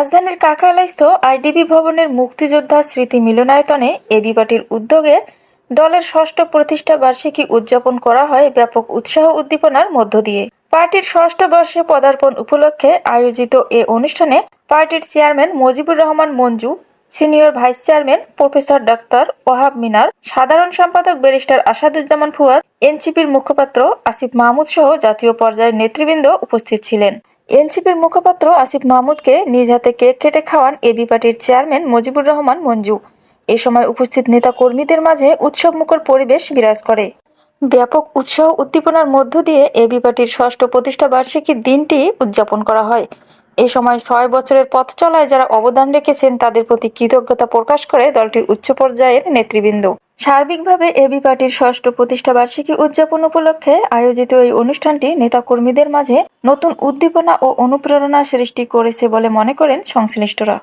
রাজধানীর কাকরাইলস্থ আইডিবি ভবনের মুক্তিযোদ্ধা স্মৃতি মিলনায়তনে এবি পার্টির উদ্যোগে দলের ষষ্ঠ প্রতিষ্ঠা বার্ষিকী উদযাপন করা হয় ব্যাপক উৎসাহ উদ্দীপনার মধ্য দিয়ে। পার্টির ষষ্ঠ বর্ষে পদার্পণ উপলক্ষে আয়োজিত এ অনুষ্ঠানে পার্টির chairman Mujibur Rahman Manju, senior vice chairman professor doctor Wahab Minar, সাধারণ সম্পাদক ব্যারিস্টার আসাদুজ্জামান ফুয়াদ, এনসিপির মুখপাত্র আসিফ মাহমুদ সহ জাতীয় পর্যায়ের নেতৃবৃন্দ উপস্থিত ছিলেন। এনসিপির মুখপাত্র আসিফ মাহমুদকে নিজ হাতে কেক কেটে খাওয়ান এবি পার্টির চেয়ারম্যান মুজিবুর রহমান মঞ্জু। এ সময় উপস্থিত নেতা কর্মীদের মাঝে উৎসবমুখর পরিবেশ বিরাজ করে। ব্যাপক উৎসাহ উদ্দীপনার মধ্য দিয়ে এবি পার্টির ষষ্ঠ প্রতিষ্ঠা বার্ষিকীর দিনটি উদযাপন করা হয়। এ সময় ৬ বছরের পথ চলায় যারা অবদান রেখেছেন তাদের প্রতি কৃতজ্ঞতা প্রকাশ করে দলটির উচ্চ পর্যায়ের নেতৃবৃন্দ। সার্বিকভাবে এবি পার্টির ষষ্ঠ প্রতিষ্ঠা বার্ষিকী উদযাপন উপলক্ষে আয়োজিত এই অনুষ্ঠানটি নেতাকর্মীদের মাঝে নতুন উদ্দীপনা ও অনুপ্রেরণা সৃষ্টি করেছে বলে মনে করেন সংশ্লিষ্টরা।